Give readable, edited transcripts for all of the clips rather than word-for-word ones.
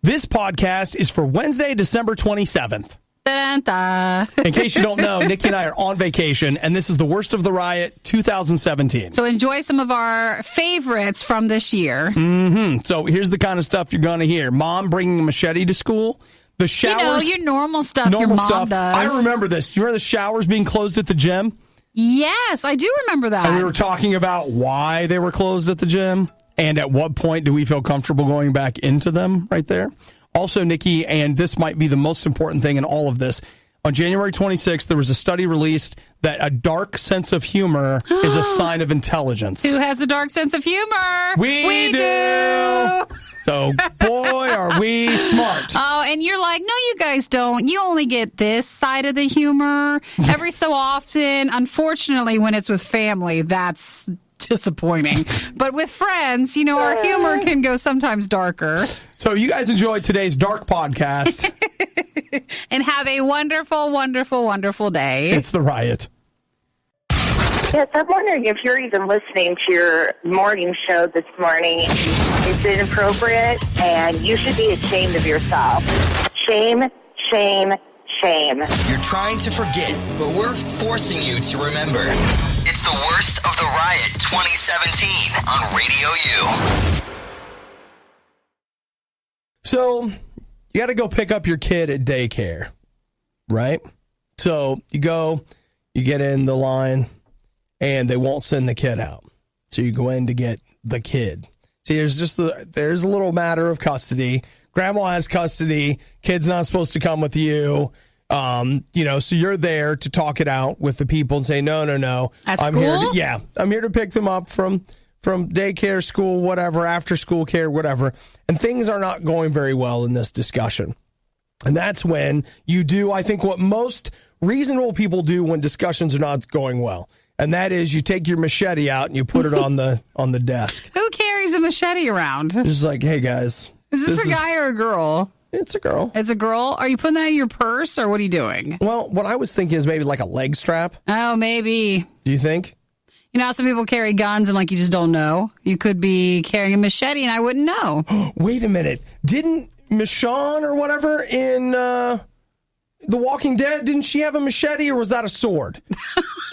This podcast is for Wednesday, December 27th. In case you don't know, Nikki and I are on vacation, and this is the Worst of the Riot 2017. So enjoy some of our favorites from this year. So here's the kind of stuff you're going to hear. Mom bringing a machete to school. The showers. Your normal stuff your mom does. I remember this. Do you remember the showers being closed at the gym? Yes, I do remember that. And we were talking about why they were closed at the gym, and at what point do we feel comfortable going back into them right there? Also, Nikki, and this might be the most important thing in all of this, on January 26th, there was a study released that a dark sense of humor is a sign of intelligence. Who has a dark sense of humor? We do! So, boy, are we smart. Oh, and you're like, no, you guys don't. You only get this side of the humor every so often. Unfortunately, when it's with family, that's disappointing. But with friends, our humor can go sometimes darker. So you guys enjoyed today's dark podcast. And have a wonderful, wonderful, wonderful day. It's The Riot. Yes, I'm wondering if you're even listening to your morning show this morning. It's inappropriate, and you should be ashamed of yourself. Shame, shame, shame. You're trying to forget, but we're forcing you to remember. It's the Worst of the Riot 2017 on Radio U. So, you got to go pick up your kid at daycare, right? So, you go, you get in the line, and they won't send the kid out. So, you go in to get the kid. See, there's a little matter of custody. Grandma has custody. Kid's not supposed to come with you. So you're there to talk it out with the people and say, no. I'm school? I'm here to pick them up from daycare, school, whatever, after school care, whatever. And things are not going very well in this discussion. And that's when you do, I think, what most reasonable people do when discussions are not going well. And that is you take your machete out and you put it on the desk. Who carries a machete around? Just like, hey, guys. Is this a guy or a girl? It's a girl. It's a girl? Are you putting that in your purse, or what are you doing? Well, what I was thinking is maybe like a leg strap. Oh, maybe. Do you think? How some people carry guns and, you just don't know? You could be carrying a machete and I wouldn't know. Wait a minute. Didn't Michonne or whatever in The Walking Dead, didn't she have a machete, or was that a sword?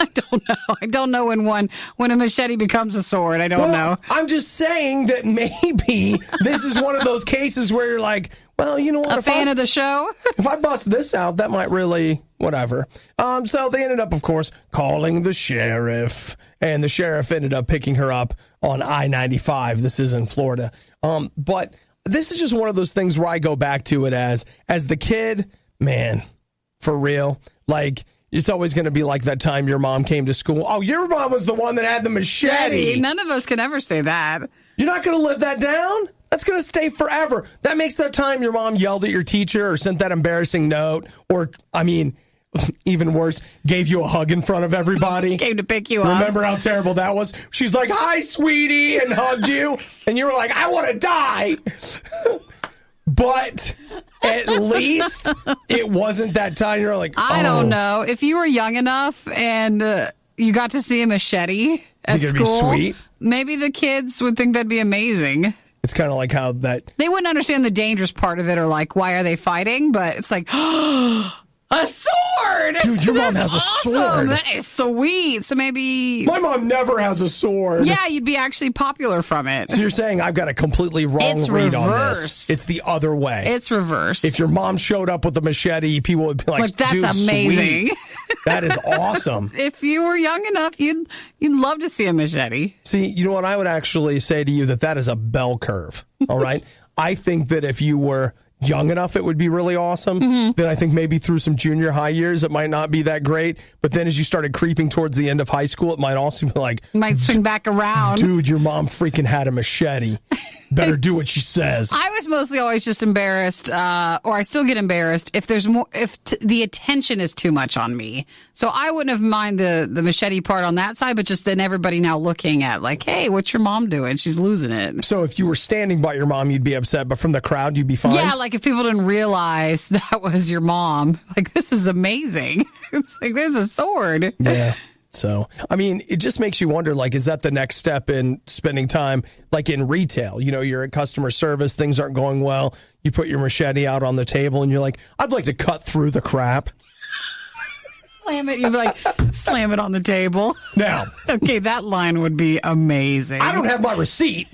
I don't know. I don't know when a machete becomes a sword. I don't know. I'm just saying that maybe this is one of those cases where you're like, well, you know what? A fan of the show? If I bust this out, that might really, whatever. So they ended up, of course, calling the sheriff. And the sheriff ended up picking her up on I-95. This is in Florida. But this is just one of those things where I go back to it as the kid, man, for real. It's always going to be like that time your mom came to school. Oh, your mom was the one that had the machete. None of us can ever say that. You're not going to live that down? That's going to stay forever. That makes that time your mom yelled at your teacher or sent that embarrassing note or, even worse, gave you a hug in front of everybody. Came to pick you up. Remember how terrible that was? She's like, hi, sweetie, and hugged you. And you were like, I want to die. But at least it wasn't that time. You're like, I don't know. If you were young enough and you got to see a machete at school, be sweet? Maybe the kids would think that'd be amazing. It's kind of like how that... They wouldn't understand the dangerous part of it or why are they fighting? But it's like, a sword! Dude, your mom has a sword. That is sweet. So maybe... My mom never has a sword. Yeah, you'd be actually popular from it. So you're saying I've got a completely wrong read on this. It's the other way. It's reversed. If your mom showed up with a machete, people would be like, that's dude, amazing. Sweet. That is awesome. If you were young enough, you'd love to see a machete. See, you know what? I would actually say to you that is a bell curve. All right? I think that if you were young enough, it would be really awesome. Mm-hmm. Then I think maybe through some junior high years, it might not be that great. But then as you started creeping towards the end of high school, it might also be like... Might swing back around. Dude, your mom freaking had a machete. Better do what she says. I was mostly always just embarrassed, or I still get embarrassed if there's more, the attention is too much on me. So I wouldn't have minded the machete part on that side, but just then everybody now looking at hey, what's your mom doing? She's losing it. So if you were standing by your mom, you'd be upset, but from the crowd, you'd be fine? Yeah, if people didn't realize that was your mom, this is amazing. It's there's a sword. Yeah. So, I mean, it just makes you wonder, like, is that the next step in spending time, like in retail? You know, you're at customer service, things aren't going well. You put your machete out on the table and you're like, I'd like to cut through the crap. Slam it. You'd be like, slam it on the table. Now. Okay, that line would be amazing. I don't have my receipt.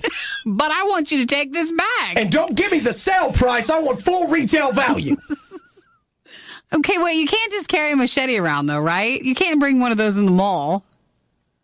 But I want you to take this back. And don't give me the sale price. I want full retail value. Okay, wait, you can't just carry a machete around, though, right? You can't bring one of those in the mall.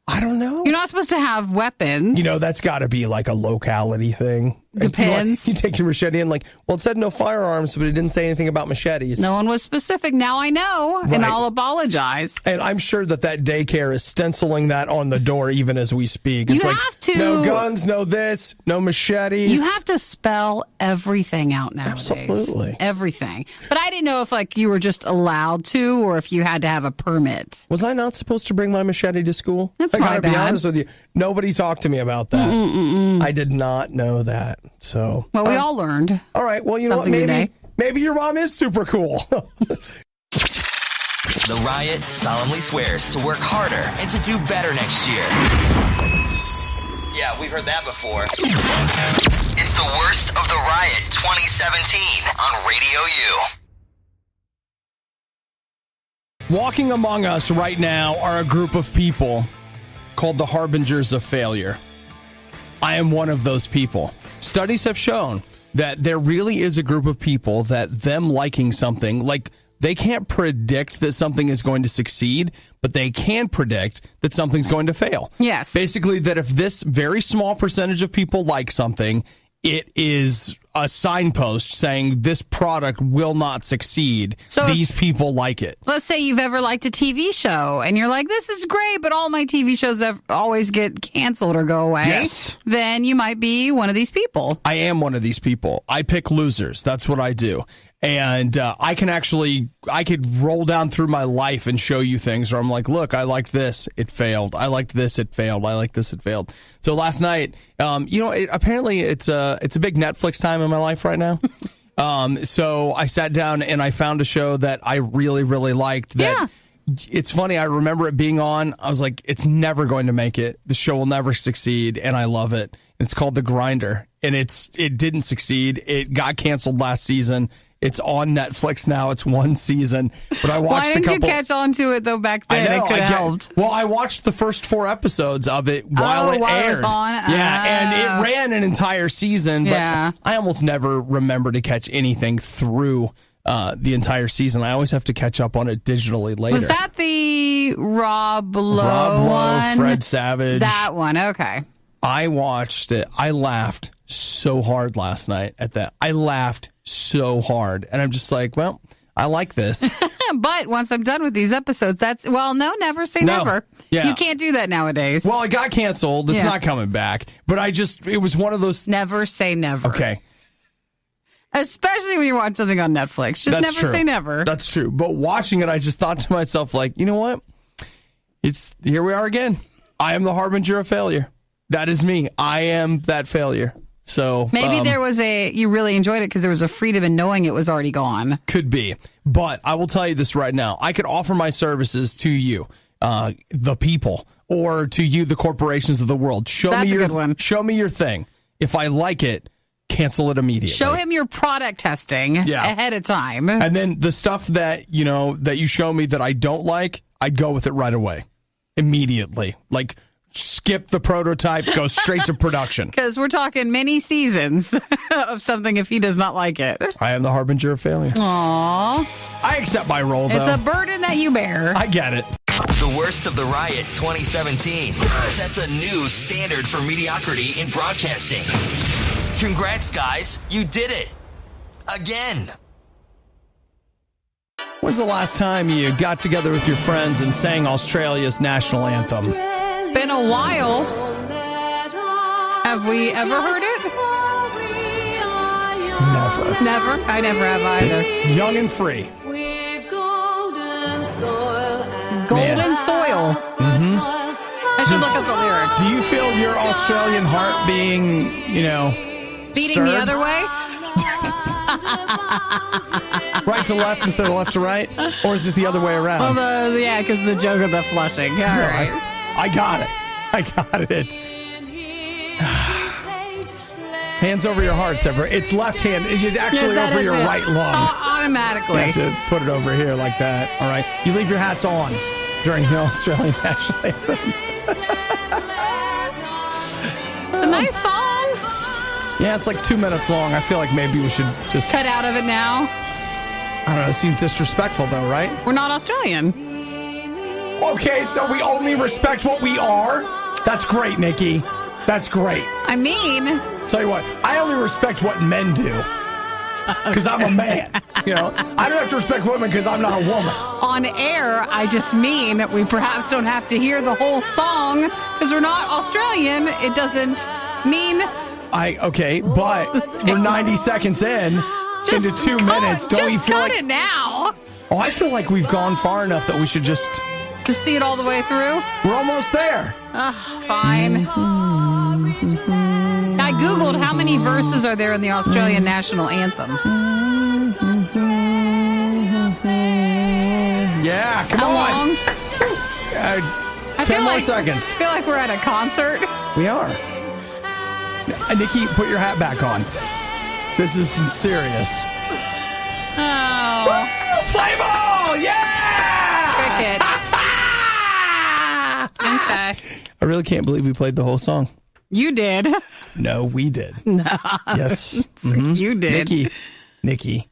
I don't know. You're not supposed to have weapons. You know, that's got to be like a locality thing. Depends. You take your machete and like, well, it said no firearms, but it didn't say anything about machetes. No one was specific. Now I know, Right. and I'll apologize. And I'm sure that daycare is stenciling that on the door even as we speak. It's You like, have to. no guns, no this, no machetes. You have to spell everything out nowadays. Absolutely. Everything. But I didn't know if like you were just allowed to or if you had to have a permit. Was I not supposed to bring my machete to school? That's I gotta my be bad. honest with you. Nobody talked to me about that. I did not know that. So, Well, we all learned. all right. Well, you know what? Something today. Maybe your mom is super cool. The Riot solemnly swears to work harder and to do better next year. Yeah, we've heard that before. It's the Worst of the Riot 2017 on Radio U. Walking among us right now are a group of people called the harbingers of failure. I am one of those people. Studies have shown that there really is a group of people that them liking something, like they can't predict that something is going to succeed, but they can predict that something's going to fail. Yes. Basically, that if this very small percentage of people like something, it is a signpost saying this product will not succeed. So these people like it. Let's say you've ever liked a TV show and you're like, this is great, but all my TV shows always get canceled or go away. Yes. Then you might be one of these people. I am one of these people. I pick losers. That's what I do. And I could roll down through my life and show you things where I'm like, look, I liked this, it failed. I liked this, it failed. I liked this, it failed. So last night, apparently it's a big Netflix time in my life right now. So I sat down and I found a show that I really, really liked. That It's funny. I remember it being on. I was like, it's never going to make it. The show will never succeed. And I love it. It's called The Grinder. And it didn't succeed. It got canceled last season. It's on Netflix now. It's one season. But I watched Why didn't you catch on to it, though, back then? I know, It could have helped. Well, I watched the first 4 episodes of it while it aired. It was on? Yeah, and it ran an entire season. But Yeah. I almost never remember to catch anything through the entire season. I always have to catch up on it digitally later. Was that the Rob Lowe one? Fred Savage. That one, okay. I watched it. I laughed so hard last night at that. I laughed so hard. And I'm just like, well, I like this. But once I'm done with these episodes, never say never. Yeah. You can't do that nowadays. Well, it got canceled. It's Yeah. not coming back. But it was one of those. Never say never. Okay. Especially when you watch something on Netflix. Just That's never true. say never. That's true. But watching it, I just thought to myself, like, you know what? Here we are again. I am the harbinger of failure. That is me. I am that failure. So Maybe you really enjoyed it because there was a freedom in knowing it was already gone. could be. But I will tell you this right now. I could offer my services to you, the people, or to you, the corporations of the world. That's a good one. Show me your thing. If I like it, cancel it immediately. Show him your product testing ahead of time. And then the stuff that you show me that I don't like, I'd go with it right away. Immediately. Like, skip the prototype, go straight to production. Because we're talking many seasons of something if he does not like it. I am the harbinger of failure. Aww. I accept my role, though. It's a burden that you bear. I get it. The Worst of the Riot 2017 sets a new standard for mediocrity in broadcasting. Congrats, guys. You did it. Again. When's the last time you got together with your friends and sang Australia's national anthem? It's been a while. Have we ever heard it? Never. Never? I never have either. Young and free. Golden Soil. Mm-hmm. I should look up the lyrics. Do you feel your Australian heart being, Beating stirred? the other way? Right to left instead of left to right? Or is it the other way around? Well, because the joke of the flushing. All right. I got it. Hands over your heart, Deborah. It's left hand. It's actually over your right lung. Automatically. You have to put it over here like that. All right. You leave your hats on during the Australian national anthem. It's a nice song. Yeah, it's like 2 minutes long. I feel like maybe we should just cut out of it now. I don't know. It seems disrespectful, though, right? We're not Australian. Okay, so we only respect what we are? That's great, Nikki. That's great. I mean... Tell you what, I only respect what men do. Because I'm a man. You know, I don't have to respect women because I'm not a woman. On air, I just mean we perhaps don't have to hear the whole song because we're not Australian. It doesn't mean... Okay, but we're 90 seconds into 2 minutes. Don't you feel like... it now. Oh, I feel like we've gone far enough that we should just see it all the way through? We're almost there. Fine. I Googled how many verses are there in the Australian national anthem. Yeah, come How on. long? 10 more seconds. I feel like we're at a concert. We are. Nikki, put your hat back on. This is serious. Oh. Play ball! Yeah! Cricket. Okay. I really can't believe we played the whole song. You did. No, we did. No. Yes. You did. Nikki,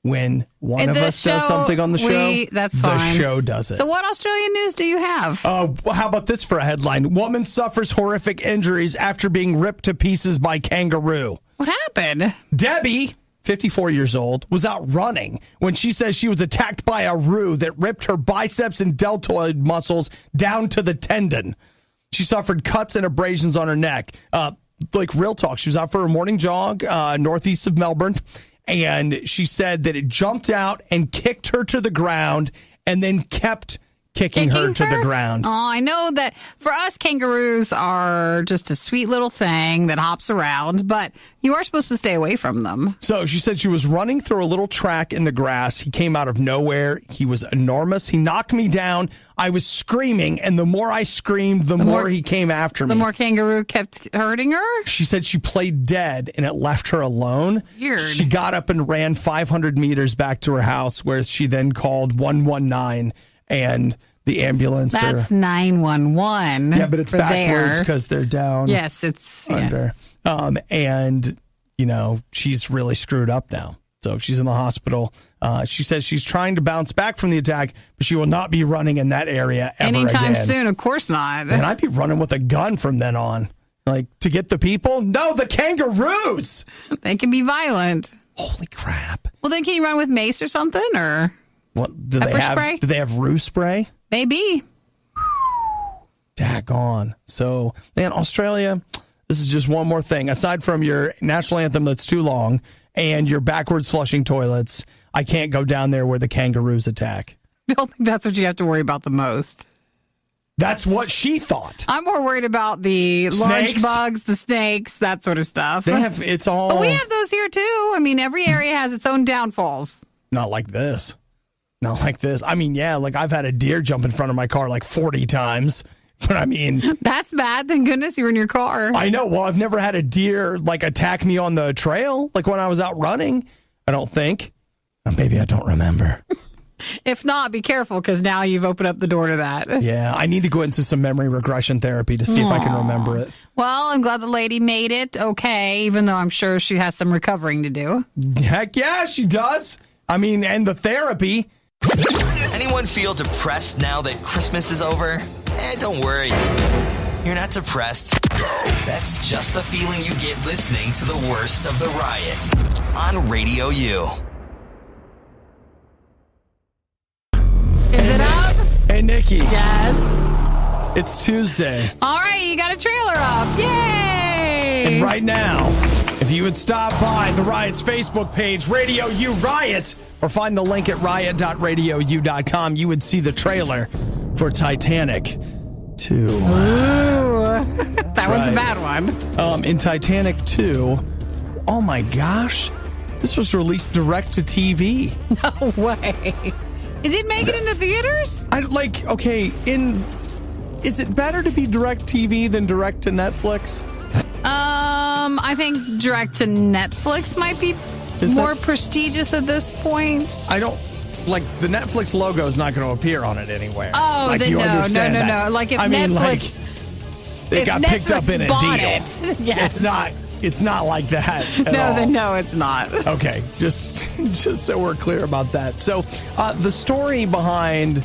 when one of us does something on the show, that's the fine. show does it. So what Australian news do you have? How about this for a headline? Woman suffers horrific injuries after being ripped to pieces by kangaroo. What happened? Debbie, 54 years old, was out running when she says she was attacked by a roo that ripped her biceps and deltoid muscles down to the tendon. She suffered cuts and abrasions on her neck. Like real talk, she was out for a morning jog northeast of Melbourne, and she said that it jumped out and kicked her to the ground and then kept kicking her to the ground. Oh, I know that for us, kangaroos are just a sweet little thing that hops around, but you are supposed to stay away from them. So she said she was running through a little track in the grass. He came out of nowhere. He was enormous. He knocked me down. I was screaming, and the more I screamed, the more he came after me. The more kangaroo kept hurting her? She said she played dead, and it left her alone. Weird. She got up and ran 500 meters back to her house, where she then called 119, and the ambulance. That's 911. Yeah, but it's backwards because they're down. Yes, it's under. Yes. And, you know, she's really screwed up now. So she's in the hospital. She says she's trying to bounce back from the attack, but she will not be running in that area ever anytime again. soon. Of course not. And I'd be running with a gun from then on. Like, to get the people? No, the kangaroos! They can be violent. Holy crap. Well, then can you run with mace or something? Or what do pepper spray? Do they have roo spray? Maybe. Daggone. So, man, Australia, this is just one more thing. Aside from your national anthem that's too long and your backwards flushing toilets, I can't go down there where the kangaroos attack. I don't think that's what you have to worry about the most. That's what she thought. I'm more worried about the large Snakes? bugs, the snakes, that sort of stuff. They have, it's all. But we have those here too. I mean, every area has its own downfalls. Not like this. Not like this. I mean, yeah, like I've had a deer jump in front of my car like 40 times. But I mean, that's bad. Thank goodness you were in your car. I know. Well, I've never had a deer like attack me on the trail, like when I was out running. I don't think. Or maybe I don't remember. If not, be careful because now you've opened up the door to that. Yeah, I need to go into some memory regression therapy to see if I can remember it. Well, I'm glad the lady made it okay, even though I'm sure she has some recovering to do. Heck yeah, she does. I mean, and the therapy. Anyone feel depressed now that Christmas is over? Don't worry. You're not depressed. That's just the feeling you get listening to the Worst of the Riot on Radio U. Is it up? Hey, Nikki. Yes. It's Tuesday. All right, you got a trailer up. Yay! And right now, if you would stop by the Riot's Facebook page, Radio U Riot, or find the link at riot.radiou.com, you would see the trailer for Titanic 2. Ooh, that one's a bad one. In Titanic 2, oh my gosh, This was released direct to TV. No way. Is it making it into theaters? Is it better to be direct TV than direct to Netflix? I think direct to Netflix might be more prestigious at this point. I don't the Netflix logo is not going to appear on it anywhere. Oh, then no. Like if Netflix, it got picked up in a deal. Yes. It's not like that. No, it's not. Okay, just so we're clear about that. So the story behind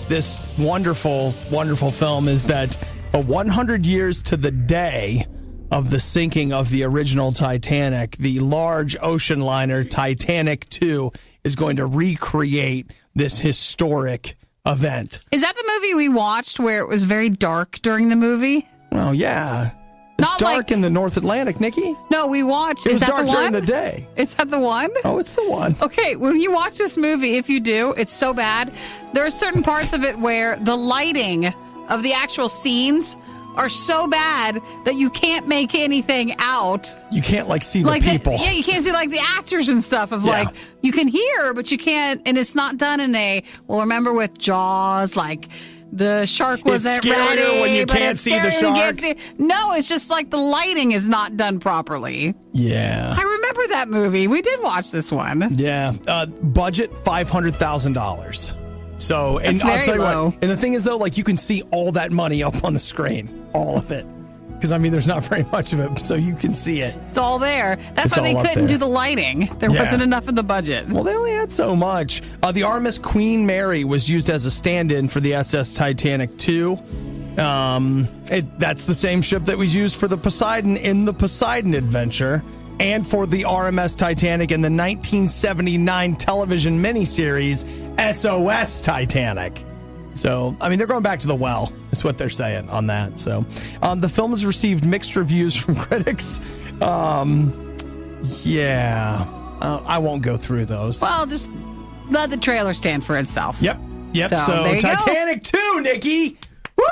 this wonderful, wonderful film is that 100 years to the day of the sinking of the original Titanic, the large ocean liner Titanic 2 is going to recreate this historic event. Is that the movie we watched where it was very dark during the movie? Well, yeah. It's Not dark in the North Atlantic, Nikki. No, we watched. It was is that dark the one? during the day. Is that the one? Oh, it's the one. Okay, when you watch this movie, if you do, it's so bad. There are certain parts of it where the lighting of the actual scenes are so bad that you can't make anything out. You can't see the people. You can't see the actors and stuff you can hear, but you can't, and it's not done in remember with Jaws, the shark wasn't ready. It's scarier when you can't see the shark. No, it's just the lighting is not done properly. Yeah. I remember that movie. We did watch this one. Yeah. Budget $500,000. So, and That's I'll tell you low. what, and the thing is though, you can see all that money up on the screen, all of it. Because there's not very much of it, so you can see it. It's all there. That's why they couldn't do the lighting. There wasn't enough in the budget. Well, they only had so much. The RMS Queen Mary was used as a stand-in for the SS Titanic 2. That's the same ship that was used for the Poseidon in the Poseidon Adventure, and for the RMS Titanic in the 1979 television miniseries SOS Titanic. So, they're going back to the well, is what they're saying on that. So, the film has received mixed reviews from critics. I won't go through those. Well, just let the trailer stand for itself. Yep. So there you Titanic 2, Nikki. Woo!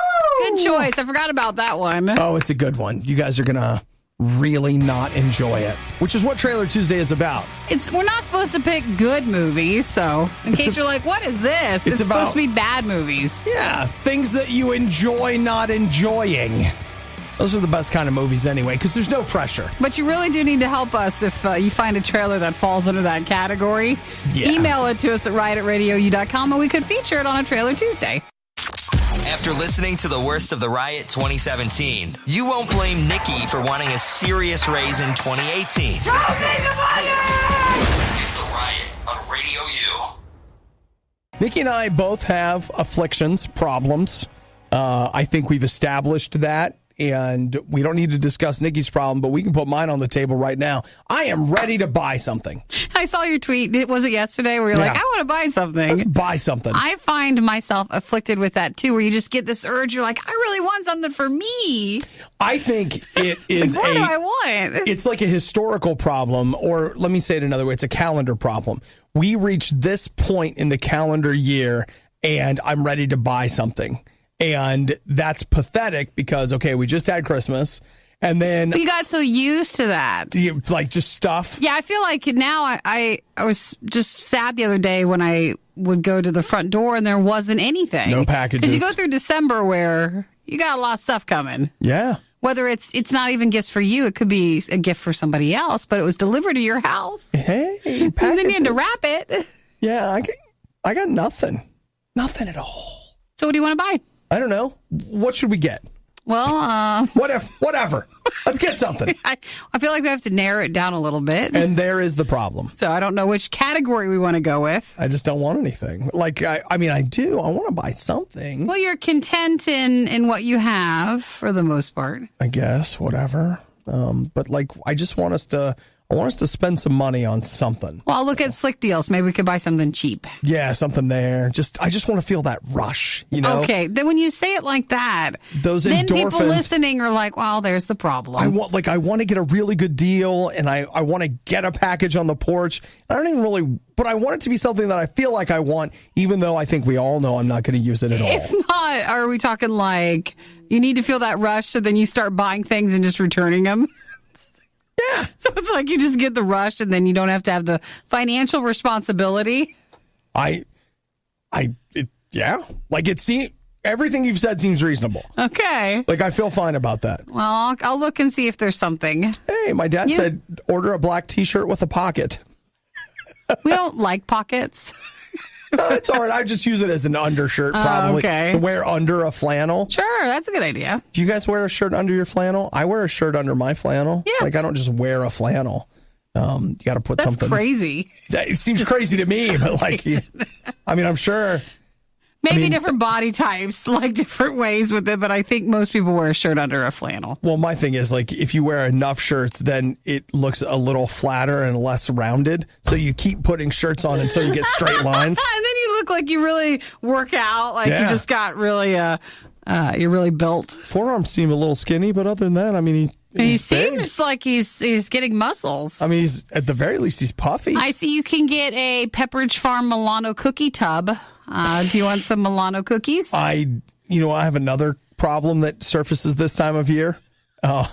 Good choice. I forgot about that one. Oh, it's a good one. You guys are going to really not enjoy it, which is what Trailer Tuesday is about. We're not supposed to pick good movies, so in case you're like, what is this? It's supposed to be bad movies. Yeah, things that you enjoy not enjoying. Those are the best kind of movies anyway, because there's no pressure. But you really do need to help us if you find a trailer that falls under that category. Yeah. Email it to us at riot@radiou.com, and we could feature it on a Trailer Tuesday. After listening to the Worst of the Riot 2017, you won't blame Nikki for wanting a serious raise in 2018. It's the Riot on Radio U. Nikki and I both have afflictions, problems. I think we've established that. And we don't need to discuss Nikki's problem, but we can put mine on the table right now. I am ready to buy something. I saw your tweet. Was it yesterday where you're like, I want to buy something? Let's buy something. I find myself afflicted with that, too, where you just get this urge. You're like, I really want something for me. I think it is what do I want? It's like a historical problem, or let me say it another way. It's a calendar problem. We reached this point in the calendar year, and I'm ready to buy something. And that's pathetic because, we just had Christmas. And then you got so used to that. Just stuff. Yeah, I feel like now I was just sad the other day when I would go to the front door and there wasn't anything. No packages. Because you go through December where you got a lot of stuff coming. Yeah. Whether it's not even gifts for you, it could be a gift for somebody else, but it was delivered to your house. Hey, packages. And then you had to wrap it. Yeah, I got nothing. Nothing at all. So what do you want to buy? I don't know. What should we get? Well, whatever. Let's get something. I feel like we have to narrow it down a little bit. And there is the problem. So I don't know which category we want to go with. I just don't want anything. I do. I want to buy something. Well, you're content in what you have for the most part. I guess, whatever. But I just want us to spend some money on something. Well, I'll look at Slick Deals. Maybe we could buy something cheap. Yeah, something there. I just want to feel that rush, Okay, then when you say it like that, those then endorphins, people listening are like, well, there's the problem. I want to get a really good deal, and I want to get a package on the porch. I don't even really, but I want it to be something that I feel like I want, even though I think we all know I'm not going to use it at all. If not, are we talking you need to feel that rush, so then you start buying things and just returning them? Yeah. So it's like you just get the rush and then you don't have to have the financial responsibility. Yeah. Like everything you've said seems reasonable. Okay. Like I feel fine about that. Well, I'll look and see if there's something. Hey, my dad said order a black T-shirt with a pocket. We don't like pockets. No, it's all right. I just use it as an undershirt, probably. Okay. To wear under a flannel. Sure, that's a good idea. Do you guys wear a shirt under your flannel? I wear a shirt under my flannel. Yeah. Like I don't just wear a flannel. You got to put That's something. crazy. It seems crazy to me, but like, I mean, I'm sure. Maybe different body types, like different ways with it, but I think most people wear a shirt under a flannel. Well, my thing is like if you wear enough shirts, then it looks a little flatter and less rounded. So you keep putting shirts on until you get straight lines. And then you look like you really work out, like you just got really, you're really built. Forearms seem a little skinny, but other than that, I mean, He he's big. seems like he's getting muscles. I mean, he's at the very least, he's puffy. I see you can get a Pepperidge Farm Milano cookie tub. Do you want some Milano cookies? I have another problem that surfaces this time of year. That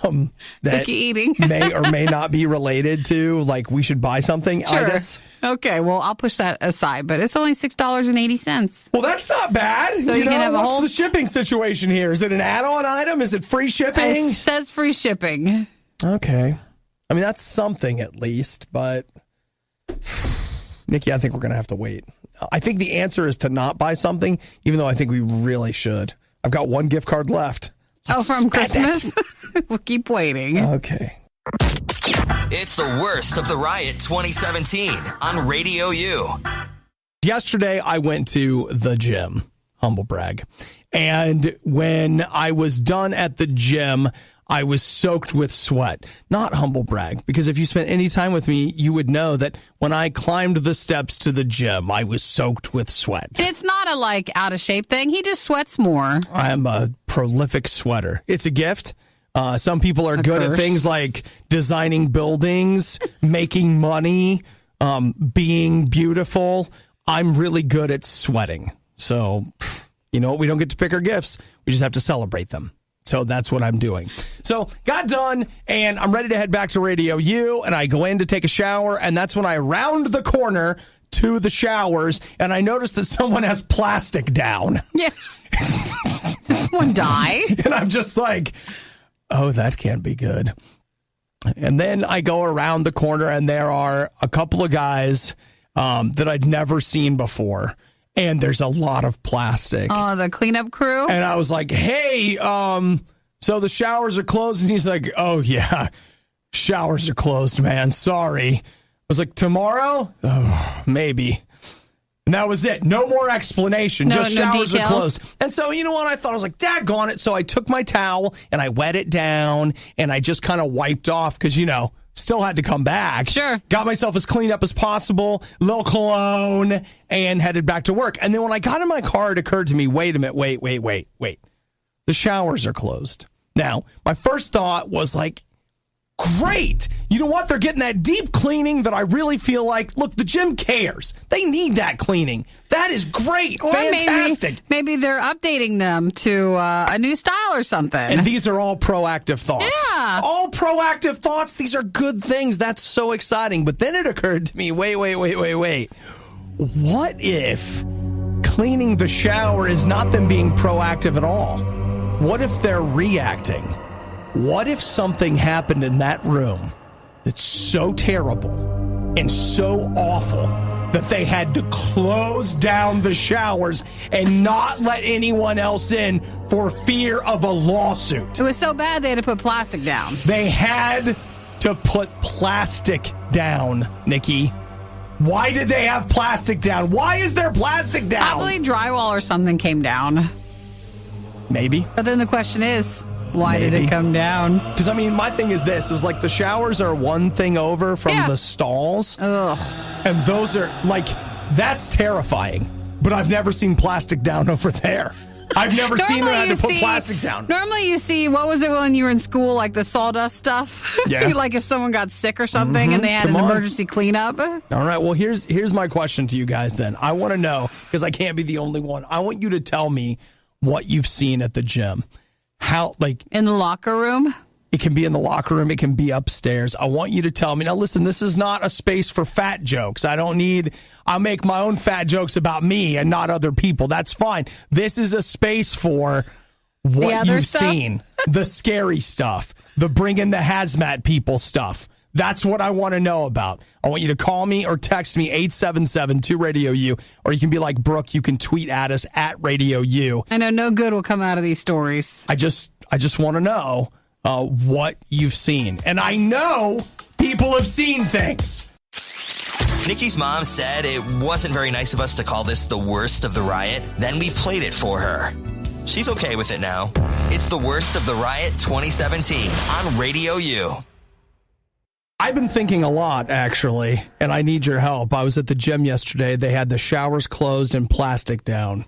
Cookie eating. may or may not be related to, like, we should buy something. Sure. Itis. Okay, well, I'll push that aside, but it's only $6.80. Well, that's not bad. So you can have a what's whole- the shipping situation here? Is it an add-on item? Is it free shipping? It says free shipping. Okay. I mean, that's something at least, but Nikki, I think we're going to have to wait. I think the answer is to not buy something, even though I think we really should. I've got one gift card left. Oh, from Spend Christmas? We'll keep waiting. Okay. It's the Worst of the Riot 2017 on Radio U. Yesterday, I went to the gym, humble brag. And when I was done at the gym, I was soaked with sweat. Not humble brag, because if you spent any time with me, you would know that when I climbed the steps to the gym, I was soaked with sweat. It's not a, out of shape thing. He just sweats more. I'm a prolific sweater. It's a gift. Some people are good at things like designing buildings, making money, being beautiful. I'm really good at sweating. So, we don't get to pick our gifts. We just have to celebrate them. So that's what I'm doing. So got done, and I'm ready to head back to Radio U, and I go in to take a shower, and that's when I round the corner to the showers, and I notice that someone has plastic down. Yeah. Did someone die? And I'm just like, oh, that can't be good. And then I go around the corner, and there are a couple of guys that I'd never seen before. And there's a lot of plastic. Oh, the cleanup crew? And I was like, hey, so the showers are closed. And he's like, oh, yeah, showers are closed, man. Sorry. I was like, tomorrow? Oh, maybe. And that was it. No more explanation. Just showers are closed. And so, you know what? I thought, I was like, daggone it. So I took my towel and I wet it down and I just kind of wiped off because, still had to come back. Sure. Got myself as cleaned up as possible, little cologne, and headed back to work. And then when I got in my car, it occurred to me, wait a minute, wait. The showers are closed. Now, my first thought was like, great. You know what? They're getting that deep cleaning that I really feel like, look, the gym cares. They need that cleaning. That is great. Or fantastic. Maybe they're updating them to a new style or something. And these are all proactive thoughts. Yeah. All proactive thoughts. These are good things. That's so exciting. But then it occurred to me, wait. What if cleaning the shower is not them being proactive at all? What if they're reacting? What if something happened in that room that's so terrible and so awful that they had to close down the showers and not let anyone else in for fear of a lawsuit? It was so bad they had to put plastic down. They had to put plastic down, Nikki. Why did they have plastic down? Why is there plastic down? Probably drywall or something came down. Maybe. But then the question is, why did it come down? Because, my thing is this, is like the showers are one thing over from the stalls. Ugh. And those are, that's terrifying. But I've never seen plastic down over there. I've never seen them have to put plastic down. Normally you see, what was it when you were in school, like the sawdust stuff? Yeah. Like if someone got sick or something and they had an emergency cleanup. All right, well, here's my question to you guys then. I want to know, because I can't be the only one. I want you to tell me what you've seen at the gym. How, in the locker room? It can be in the locker room. It can be upstairs. I want you to tell me. Now, listen, this is not a space for fat jokes. I'll make my own fat jokes about me and not other people. That's fine. This is a space for what you've seen. The scary stuff. The bring in the hazmat people stuff. That's what I want to know about. I want you to call me or text me 877-2-RADIO-U, or you can be like Brooke. You can tweet at us at Radio U. I know no good will come out of these stories. I just want to know what you've seen. And I know people have seen things. Nikki's mom said it wasn't very nice of us to call this the worst of the riot. Then we played it for her. She's okay with it now. It's the Worst of the Riot 2017 on Radio U. I've been thinking a lot, actually, and I need your help. I was at the gym yesterday. They had the showers closed and plastic down.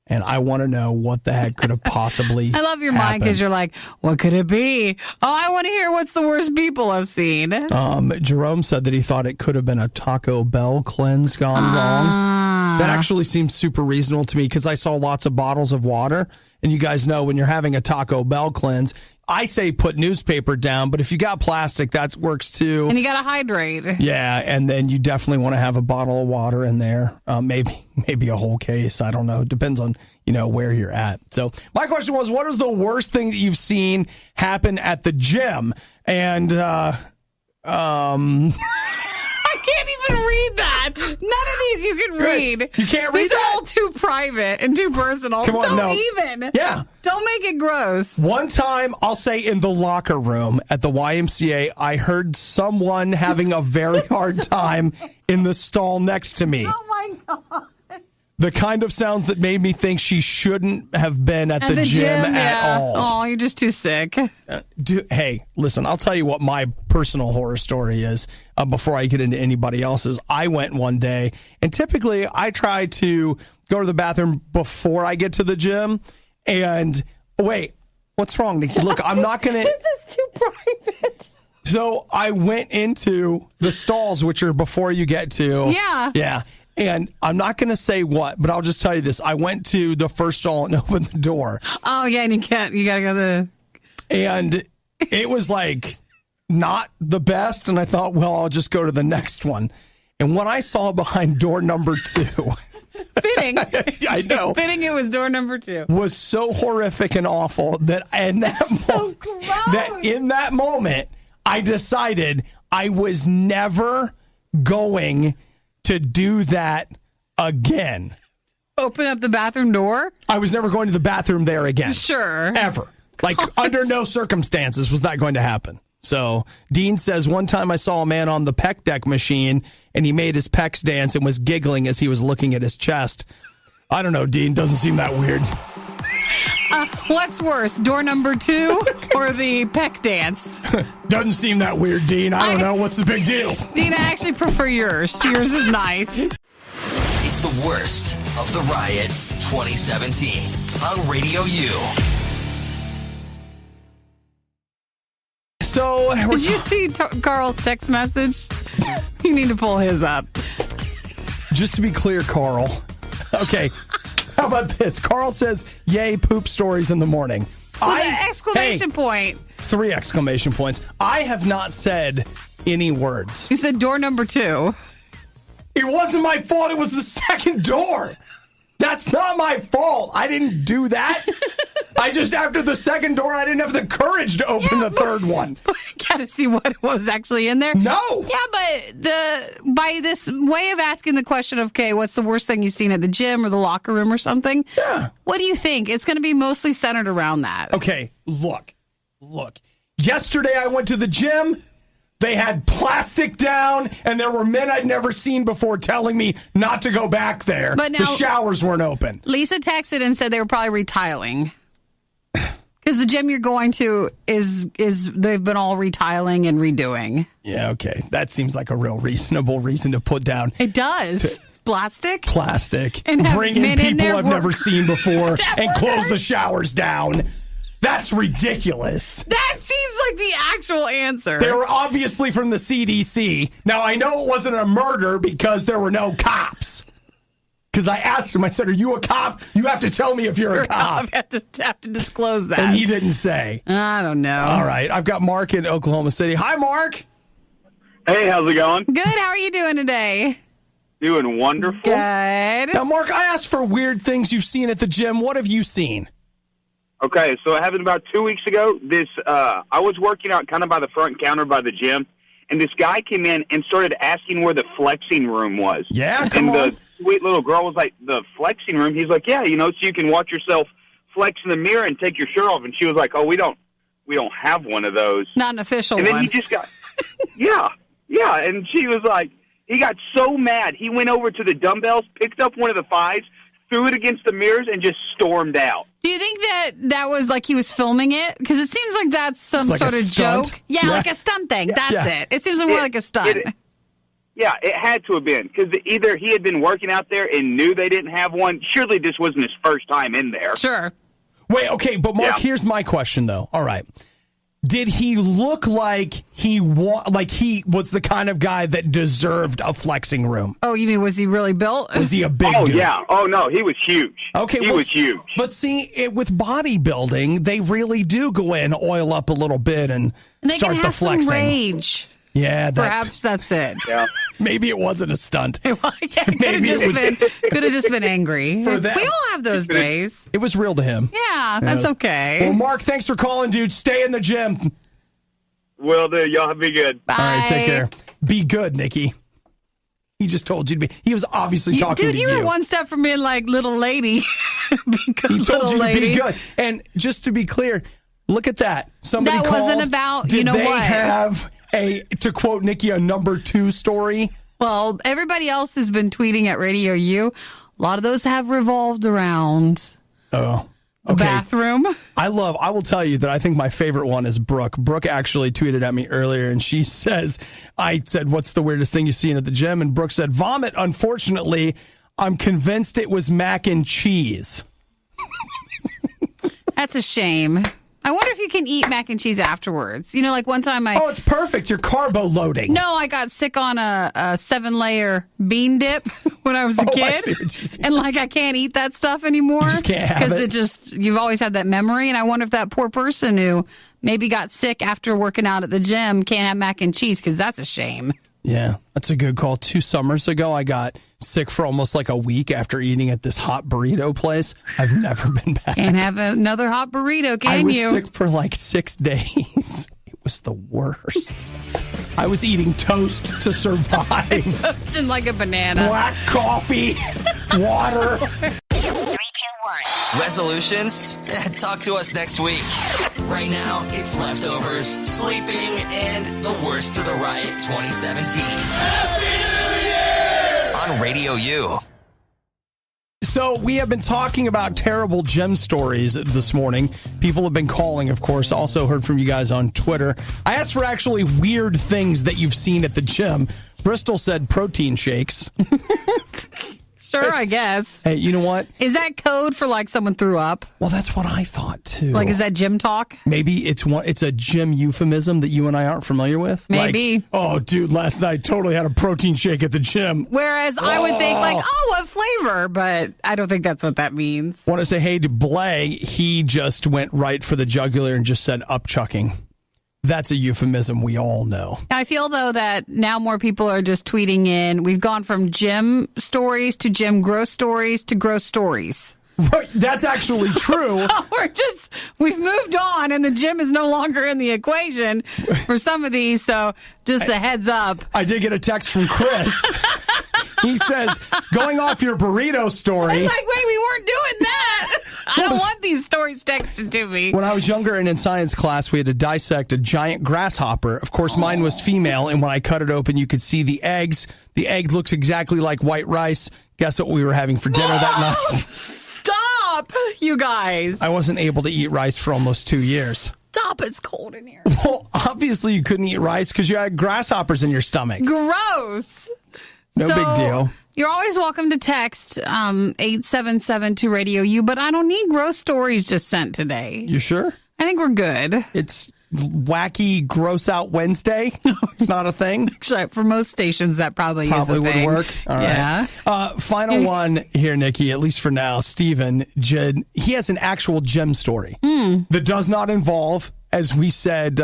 And I want to know what the heck could have possibly I love your mind because you're like, what could it be? Oh, I want to hear what's the worst people I've seen. Jerome said that he thought it could have been a Taco Bell cleanse gone wrong. That actually seems super reasonable to me because I saw lots of bottles of water. And you guys know when you're having a Taco Bell cleanse, I say put newspaper down, but if you got plastic, that works too. And you got to hydrate. Yeah, and then you definitely want to have a bottle of water in there. Maybe a whole case. I don't know. Depends on, where you're at. So my question was, what is the worst thing that you've seen happen at the gym? And I can't even read that. None of these you can read. You can't read these that? These are all too private and too personal. Come on, Don't even. Yeah. Don't make it gross. One time, I'll say in the locker room at the YMCA, I heard someone having a very hard time in the stall next to me. Oh, my God. The kind of sounds that made me think she shouldn't have been at the gym at all. Oh, you're just too sick. Hey, listen, I'll tell you what my personal horror story is before I get into anybody else's. I went one day, and typically I try to go to the bathroom before I get to the gym. And wait, what's wrong, Nikki? Look, I'm not going to... This is too private. So I went into the stalls, which are before you get to... Yeah. And I'm not going to say what, but I'll just tell you this. I went to the first stall and opened the door. Oh, yeah, and you got to go to the... And it was like not the best. And I thought, well, I'll just go to the next one. And what I saw behind door number 2... Fitting. I know. Fitting it was door number 2. Was so horrific and awful that in that moment, I decided I was never going to do that again. Open up the bathroom door? I was never going to the bathroom there again. Sure. Ever. Like, under no circumstances was that going to happen. So, Dean says, one time I saw a man on the pec deck machine, and he made his pecs dance and was giggling as he was looking at his chest. I don't know, Dean. Doesn't seem that weird. What's worse, door number 2 or the peck dance? Doesn't seem that weird, Dean. I don't know. What's the big deal? Dean, I actually prefer yours. Yours is nice. It's the Worst of the Riot 2017 on Radio U. So, did you see Carl's text message? You need to pull his up. Just to be clear, Carl. Okay. How about this? Carl says, yay, poop stories in the morning. With an exclamation point. 3 exclamation points. I have not said any words. You said door number 2. It wasn't my fault. It was the second door. That's not my fault. I didn't do that. I just, after the second door, I didn't have the courage to open the third one. Gotta see what was actually in there. No. Yeah, but by this way of asking the question of, okay, what's the worst thing you've seen at the gym or the locker room or something? Yeah. What do you think? It's going to be mostly centered around that. Okay, look. Yesterday I went to the gym. They had plastic down, and there were men I'd never seen before telling me not to go back there. But now, the showers weren't open. Lisa texted and said they were probably retiling. Because the gym you're going to is they've been all retiling and redoing. Yeah, okay. That seems like a real reasonable reason to put down. It does. Plastic. And bring in people I've never seen before and close the showers down. That's ridiculous. That seems like the actual answer. They were obviously from the CDC. Now, I know it wasn't a murder because there were no cops. Because I asked him, I said, are you a cop? You have to tell me if you're a cop. I have to disclose that. And he didn't say. I don't know. All right. I've got Mark in Oklahoma City. Hi, Mark. Hey, how's it going? Good. How are you doing today? Doing wonderful. Good. Now, Mark, I asked for weird things you've seen at the gym. What have you seen? Okay, so it happened about 2 weeks ago. I was working out kind of by the front counter by the gym, and this guy came in and started asking where the flexing room was. Yeah, come and on. the sweet little girl was like, the flexing room? He's like, yeah, so you can watch yourself flex in the mirror and take your shirt off. And she was like, oh, we don't have one of those. Not an official and one. And then he just got, yeah, and she was like, he got so mad. He went over to the dumbbells, picked up one of the 5s, threw it against the mirrors, and just stormed out. Do you think that was like he was filming it? Because it seems like that's some It's like sort a of stunt? joke. Yeah, like a stunt thing. That's it. It seems more like a stunt. It had to have been, because either he had been working out there and knew they didn't have one. Surely this wasn't his first time in there. Sure. Wait, okay, but Mark, here's my question, though. All right. Did he look like he was the kind of guy that deserved a flexing room? Oh, you mean was he really built? Was he a big dude? Yeah. Oh, no, he was huge. Okay, he was huge. But see, with bodybuilding, they really do go in, oil up a little bit, and they start can the have flexing. some rage. Yeah, Perhaps that's it. Yeah. Maybe it wasn't a stunt. Could have just been angry. For them. We all have those days. It was real to him. Yeah, that's okay. Well, Mark, thanks for calling, dude. Stay in the gym. Will do. Y'all be good. Bye. All right, take care. Be good, Nikki. He just told you to be. He was obviously talking dude, to you you. were one step from being like little lady. He told you to be good. And just to be clear, look at that. Somebody That called. wasn't about, Did you know they what? have to quote Nikki, a number 2 story? Well, everybody else has been tweeting at Radio U. A lot of those have revolved around the bathroom. I will tell you that I think my favorite one is Brooke. Brooke actually tweeted at me earlier, and she says, I said, what's the weirdest thing you've seen at the gym? And Brooke said, vomit. Unfortunately, I'm convinced it was mac and cheese. That's a shame. I wonder if you can eat mac and cheese afterwards. You know, like one time Oh, it's perfect. You're carbo loading. No, I got sick on a 7-layer bean dip when I was a I kid. see what you mean. And like I can't eat that stuff anymore. You just can't have it. Because you've always had that memory. And I wonder if that poor person who maybe got sick after working out at the gym can't have mac and cheese, because that's a shame. Yeah, that's a good call. 2 summers ago, I got sick for almost like a week after eating at this hot burrito place. I've never been back. Can't have another hot burrito, can you? I was sick for like 6 days. It was the worst. I was eating toast to survive. Toasting like a banana. Black coffee, water. 3, 2, 1. Resolutions? Talk to us next week. Right now, it's leftovers, sleeping, and the worst of the riot 2017. Happy New Year! On Radio U. So we have been talking about terrible gym stories this morning. People have been calling, of course. Also heard from you guys on Twitter. I asked for actually weird things that you've seen at the gym. Bristol said protein shakes. Sure, I guess. Hey, you know what? Is that code for like someone threw up? Well, that's what I thought too. Like, is that gym talk? Maybe it's a gym euphemism that you and I aren't familiar with. Maybe. Like, oh, dude, last night totally had a protein shake at the gym. Whereas I would think like, oh, what flavor? But I don't think that's what that means. Want to say hey to Blay. He just went right for the jugular and just said upchucking. That's a euphemism we all know. I feel, though, that now more people are just tweeting in. We've gone from gym stories to gym gross stories to gross stories. Right, that's actually true. So we've moved on, and the gym is no longer in the equation for some of these. So just a heads up. I did get a text from Chris. He says, going off your burrito story. I'm like, wait, we weren't doing that. I don't want these stories texted to me. When I was younger and in science class, we had to dissect a giant grasshopper. Of course, mine was female, and when I cut it open, you could see the eggs. The egg looks exactly like white rice. Guess what we were having for dinner that night? Stop, you guys. I wasn't able to eat rice for almost 2 years. Stop, it's cold in here. Well, obviously you couldn't eat rice because you had grasshoppers in your stomach. Gross. No big deal. You're always welcome to text 877 to Radio U, but I don't need gross stories just sent today. You sure? I think we're good. It's wacky gross out Wednesday. It's not a thing. Actually, for most stations, that probably is a would thing. work. All right. Yeah. Final one here, Nikki, at least for now. Steven, he has an actual gym story that does not involve, as we said,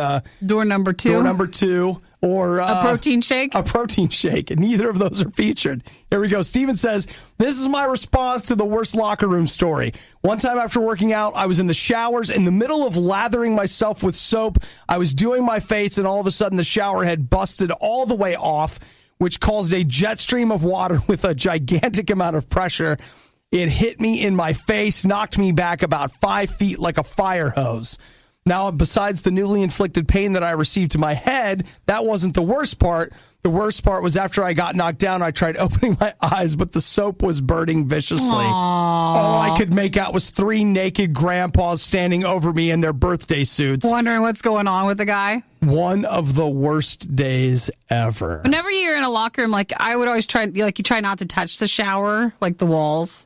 Door number two. Or a protein shake? A protein shake. And neither of those are featured. Here we go. Steven says, this is my response to the worst locker room story. One time after working out, I was in the showers in the middle of lathering myself with soap. I was doing my face, and all of a sudden the shower head busted all the way off, which caused a jet stream of water with a gigantic amount of pressure. It hit me in my face, knocked me back about 5 feet like a fire hose. Now, besides the newly inflicted pain that I received to my head, that wasn't the worst part. The worst part was after I got knocked down, I tried opening my eyes, but the soap was burning viciously. Aww. All I could make out was 3 naked grandpas standing over me in their birthday suits. Wondering what's going on with the guy? One of the worst days ever. Whenever you're in a locker room, like I would always try, you try not to touch the shower, like the walls.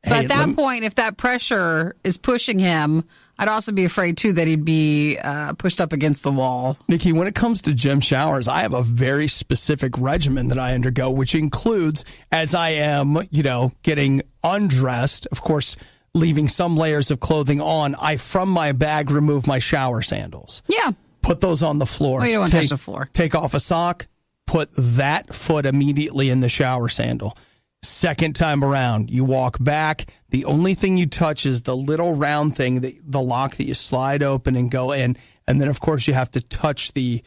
So at that point, if that pressure is pushing him, I'd also be afraid, too, that he'd be pushed up against the wall. Nikki, when it comes to gym showers, I have a very specific regimen that I undergo, which includes, as I am, getting undressed, of course, leaving some layers of clothing on, I, from my bag, remove my shower sandals. Yeah. Put those on the floor. Oh, you don't want to touch the floor. Take off a sock, put that foot immediately in the shower sandal. Second time around, you walk back. The only thing you touch is the little round thing, the lock that you slide open and go in. And then, of course, you have to touch the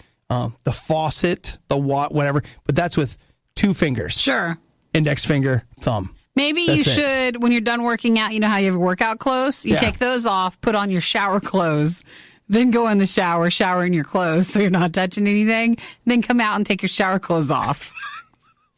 faucet, whatever. But that's with 2 fingers. Sure. Index finger, thumb. Maybe you should, when you're done working out, you know how you have workout clothes? You take those off, put on your shower clothes, then go in the shower in your clothes so you're not touching anything, then come out and take your shower clothes off.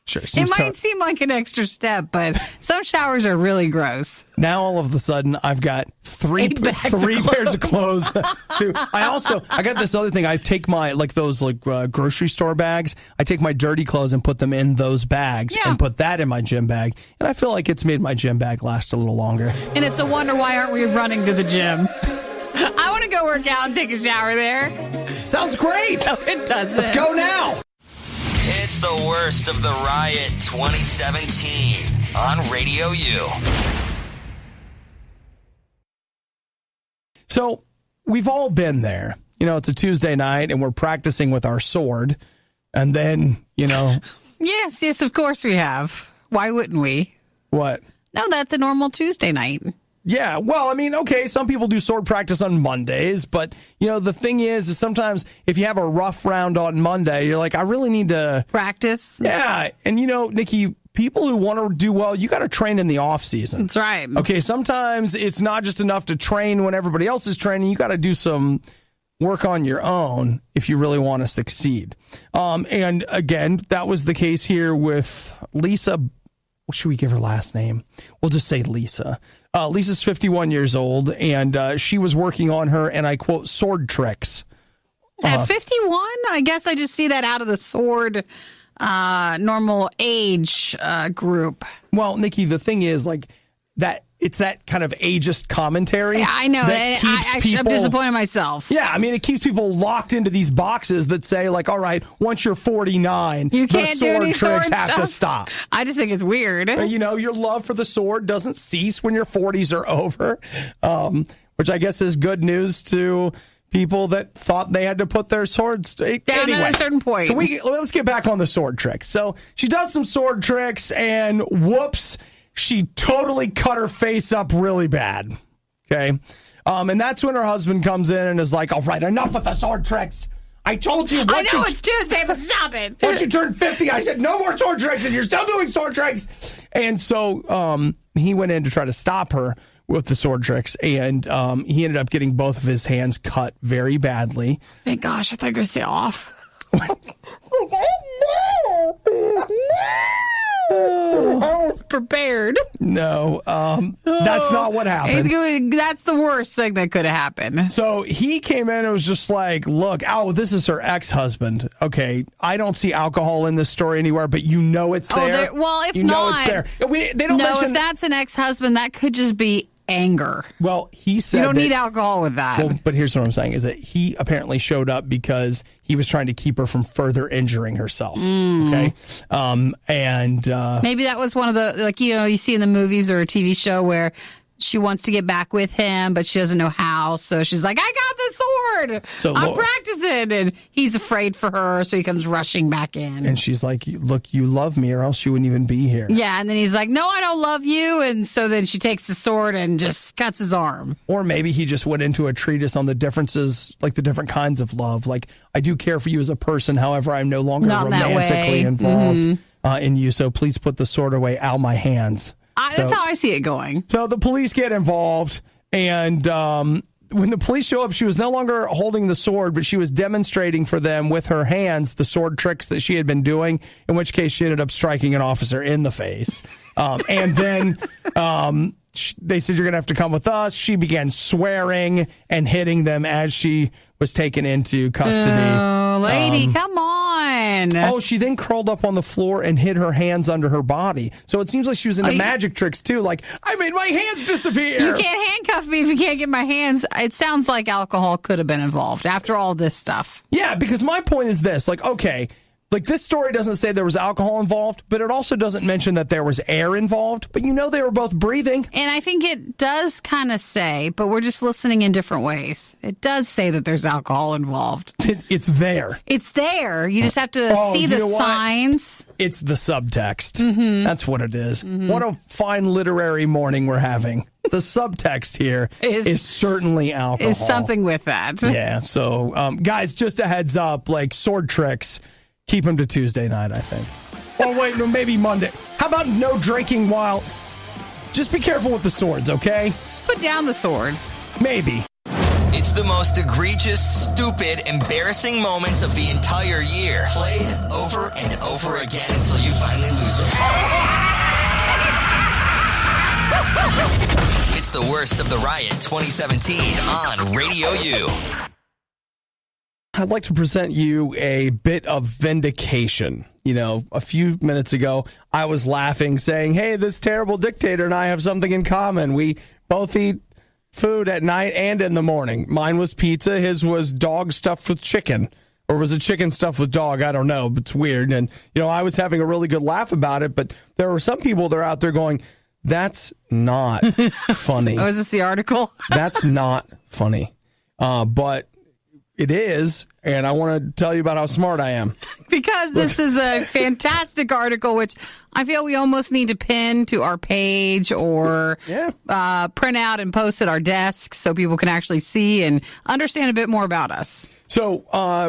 Sure, it might seem like an extra step, but some showers are really gross. Now all of a sudden I've got three pairs of clothes. I got this other thing. I take my those grocery store bags. I take my dirty clothes and put them in those bags and put that in my gym bag. And I feel like it's made my gym bag last a little longer. And it's a wonder why aren't we running to the gym? I want to go work out and take a shower there. Sounds great. No, it doesn't. Let's go now. It's the Worst of the Riot 2017 on Radio U. So we've all been there. It's a Tuesday night and we're practicing with our sword. And then, Yes, of course we have. Why wouldn't we? What? No, that's a normal Tuesday night. Yeah, well, okay, some people do sword practice on Mondays, but, the thing is sometimes if you have a rough round on Monday, you're like, I really need to practice. Yeah, and Nikki, people who want to do well, you got to train in the off season. That's right. Okay, sometimes it's not just enough to train when everybody else is training. You got to do some work on your own if you really want to succeed. And again, that was the case here with Lisa. What should we give her last name? We'll just say Lisa. Lisa's 51 years old, and she was working on her, and I quote, sword tricks. At 51? I guess I just see that out of the sword normal age group. Well, Nikki, the thing is, that it's that kind of ageist commentary. Yeah, I know. I'm disappointed myself. Yeah, it keeps people locked into these boxes that say, all right, once you're 49, you can't the sword do any tricks sword have stuff. to stop. I just think it's weird. Your love for the sword doesn't cease when your 40s are over, which I guess is good news to people that thought they had to put their swords down anyway, at a certain point. Let's get back on the sword tricks. So she does some sword tricks, and whoops, she totally cut her face up really bad. Okay. And that's when her husband comes in and is like, all right, enough with the sword tricks. I told you. I know it's Tuesday, but stop it. Once you turn 50, I said no more sword tricks, and you're still doing sword tricks. And so he went in to try to stop her with the sword tricks, and he ended up getting both of his hands cut very badly. Thank gosh, I thought you were going to say off. I was prepared. No, that's not what happened. That's the worst thing that could have happened. So he came in and was just like, look, this is her ex-husband. Okay, I don't see alcohol in this story anywhere, but it's there. Well, if you not, know it's there. They don't mention. If that's an ex-husband, that could just be anger. Well, he said you don't that, need alcohol with that. Well, but here's what I'm saying is that he apparently showed up because he was trying to keep her from further injuring herself. Okay. Maybe that was one of the, like, you see in the movies or a TV show where she wants to get back with him, but she doesn't know how. So she's like, I got the sword. So I'm practicing. And he's afraid for her. So he comes rushing back in. And she's like, look, you love me or else you wouldn't even be here. Yeah. And then he's like, no, I don't love you. And so then she takes the sword and just cuts his arm. Or maybe he just went into a treatise on the differences, like the different kinds of love. Like, I do care for you as a person. However, I'm no longer romantically involved in you. So please put the sword away out of my hands. That's how I see it going. So the police get involved, and when the police show up, she was no longer holding the sword, but she was demonstrating for them with her hands the sword tricks that she had been doing, in which case she ended up striking an officer in the face. And then they said, you're going to have to come with us. She began swearing and hitting them as she was taken into custody. Oh, lady, come on. Oh, she then curled up on the floor and hid her hands under her body. So it seems like she was into magic tricks, too. Like, I made my hands disappear. You can't handcuff me if you can't get my hands. It sounds like alcohol could have been involved after all this stuff. Yeah, because my point is this. Like, okay, like this story doesn't say there was alcohol involved, but it also doesn't mention that there was air involved. But they were both breathing. And I think it does kind of say, but we're just listening in different ways. It does say that there's alcohol involved. It's there. It's there. You just have to see the signs. It's the subtext. Mm-hmm. That's what it is. Mm-hmm. What a fine literary morning we're having. The subtext here is certainly alcohol. Is something with that. Yeah. So, guys, just a heads up, like sword tricks. Keep them to Tuesday night, I think. Oh, wait, no, maybe Monday. How about no drinking while... Just be careful with the swords, okay? Just put down the sword. Maybe. It's the most egregious, stupid, embarrassing moments of the entire year. Played over and over again until you finally lose it. It's the Worst of the Riot 2017 on Radio U. I'd like to present you a bit of vindication. A few minutes ago, I was laughing, saying, hey, this terrible dictator and I have something in common. We both eat food at night and in the morning. Mine was pizza. His was dog stuffed with chicken. Or was it chicken stuffed with dog? I don't know, but it's weird. And, I was having a really good laugh about it, but there were some people that are out there going, that's not funny. Oh, is this the article? That's not funny. But it is, and I want to tell you about how smart I am. Because this is a fantastic article, which I feel we almost need to pin to our page or print out and post at our desks so people can actually see and understand a bit more about us. So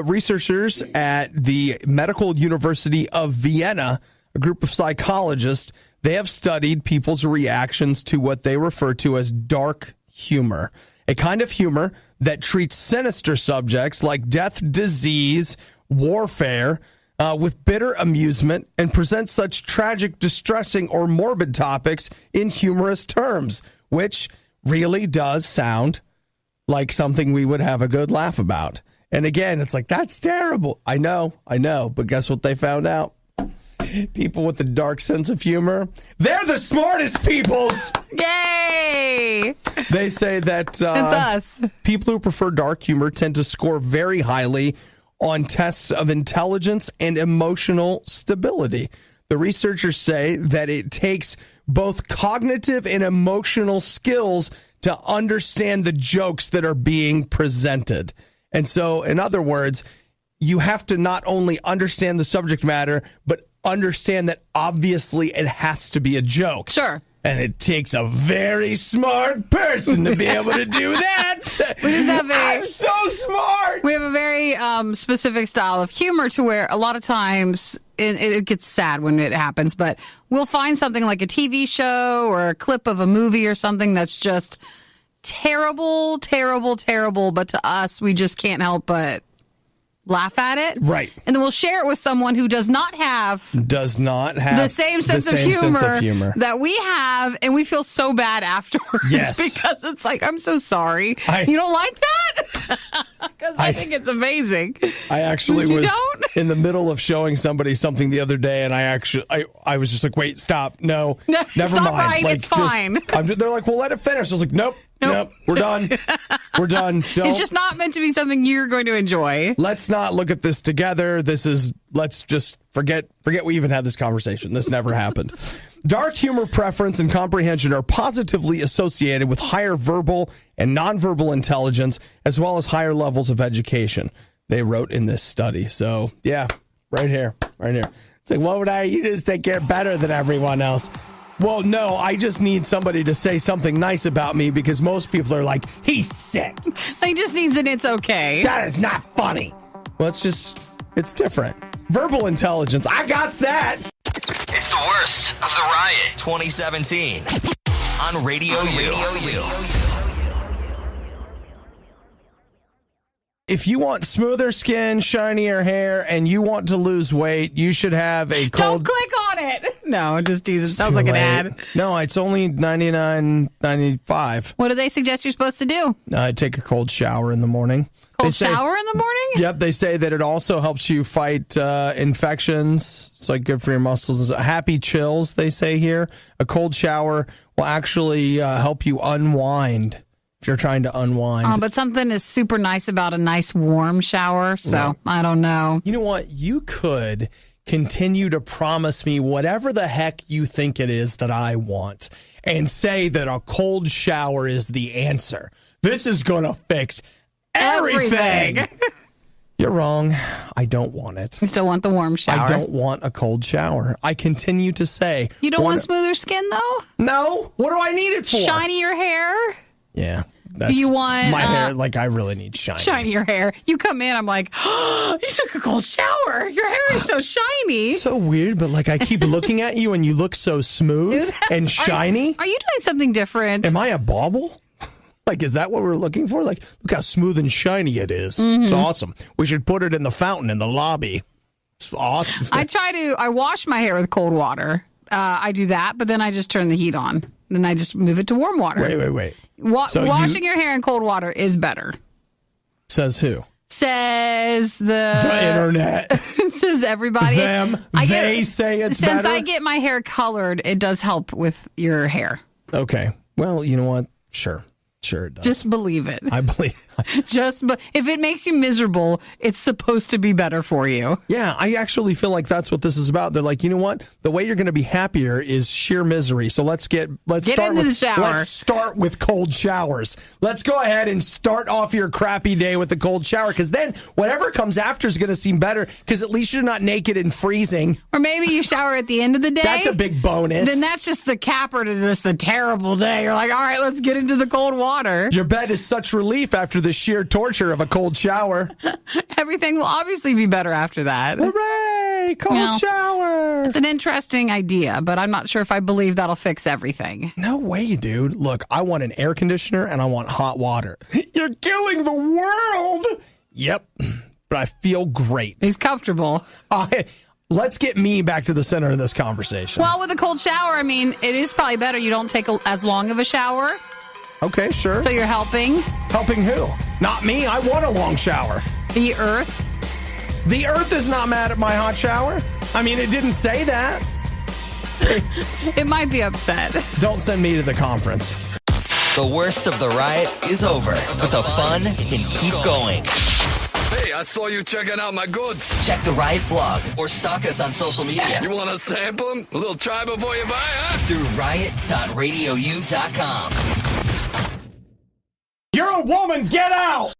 researchers at the Medical University of Vienna, a group of psychologists, they have studied people's reactions to what they refer to as dark humor, a kind of humor that treats sinister subjects like death, disease, warfare with bitter amusement and presents such tragic, distressing, or morbid topics in humorous terms, which really does sound like something we would have a good laugh about. And again, it's like, that's terrible. I know. But guess what they found out? People with a dark sense of humor, they're the smartest peoples. Yay! They say that it's us. People who prefer dark humor tend to score very highly on tests of intelligence and emotional stability. The researchers say that it takes both cognitive and emotional skills to understand the jokes that are being presented. And so, in other words, you have to not only understand the subject matter, but understand that obviously it has to be a joke. Sure. And it takes a very smart person to be able to do that. We just have I'm so smart. We have a very specific style of humor to where a lot of times it gets sad when it happens, but we'll find something like a TV show or a clip of a movie or something that's just terrible, terrible, terrible. But to us, we just can't help but laugh at it. Right. And then we'll share it with someone who does not have the same sense of humor that we have, and we feel so bad afterwards. Yes. Because it's like, I'm so sorry. You don't like that? Because I think it's amazing. I actually You was don't? in the middle of showing somebody something the other day, and I was just like, wait, stop. No, No, never it's not mind. right. Like, It's fine. They're like, well, let it finish. I was like, nope, we're done. We're done. Don't. It's just not meant to be something you're going to enjoy. Let's not look at this together. Let's just forget we even had this conversation. This never happened. Dark humor preference and comprehension are positively associated with higher verbal and nonverbal intelligence, as well as higher levels of education, they wrote in this study. So, yeah, right here. It's like, you just think you're better than everyone else. Well, no, I just need somebody to say something nice about me because most people are like, he's sick. He just needs an it's okay. That is not funny. Well, it's different. Verbal intelligence, I got that. It's the Worst of the Riot 2017 on Radio U. If you want smoother skin, shinier hair, and you want to lose weight, you should have a cold... Don't click on it. No, just tease. It sounds like an ad. No, it's only $99.95. What do they suggest you're supposed to do? Take a cold shower in the morning. Shower in the morning? Yep, they say that it also helps you fight infections. It's like good for your muscles. Happy chills, they say here. A cold shower will actually help you unwind if you're trying to unwind. But something is super nice about a nice warm shower, so I don't know. You know what? You could continue to promise me whatever the heck you think it is that I want and say that a cold shower is the answer. This is going to fix everything. You're wrong. I don't want it. You still want the warm shower? I don't want a cold shower. I continue to say. You don't want smoother skin, though? No. What do I need it for? Shinier hair? Yeah. Do you want my hair? Like, I really need shinier hair. You come in, I'm like, oh, you took a cold shower. Your hair is so shiny. So weird, but like I keep looking at you and you look so smooth and shiny. Are you doing something different? Am I a bauble? Like, is that what we're looking for? Like, look how smooth and shiny it is. Mm-hmm. It's awesome. We should put it in the fountain in the lobby. It's awesome. I wash my hair with cold water. I do that, but then I just turn the heat on. Then I just move it to warm water. Wait. Washing your hair in cold water is better. Says who? Says the internet. Says everybody. They say it's better. Since I get my hair colored, it does help with your hair. Okay. Well, you know what? Sure it does. Just believe it. I believe. If it makes you miserable, it's supposed to be better for you. Yeah, I actually feel like that's what this is about. They're like, you know what? The way you're going to be happier is sheer misery. So let's start into the shower. Let's start with cold showers. Let's go ahead and start off your crappy day with a cold shower, because then whatever comes after is going to seem better, because at least you're not naked and freezing. Or maybe you shower at the end of the day. That's a big bonus. Then that's just the capper to this a terrible day. You're like, all right, let's get into the cold water. Your bed is such relief after the sheer torture of a cold shower. Everything will obviously be better after that. Hooray! Cold shower! It's an interesting idea, but I'm not sure if I believe that'll fix everything. No way, dude. Look, I want an air conditioner and I want hot water. You're killing the world! Yep, but I feel great. He's comfortable. Let's get me back to the center of this conversation. Well, with a cold shower, I mean, it is probably better you don't take as long of a shower. Okay, sure. So you're helping? Helping who? Not me. I want a long shower. The earth? The earth is not mad at my hot shower. I mean, it didn't say that. It might be upset. Don't send me to the conference. The Worst of the Riot is over, but the fun can keep going. Hey, I saw you checking out my goods. Check the Riot blog or stalk us on social media. You want to sample them? A little try before you buy, huh? Through riot.radiou.com. You're a woman, get out!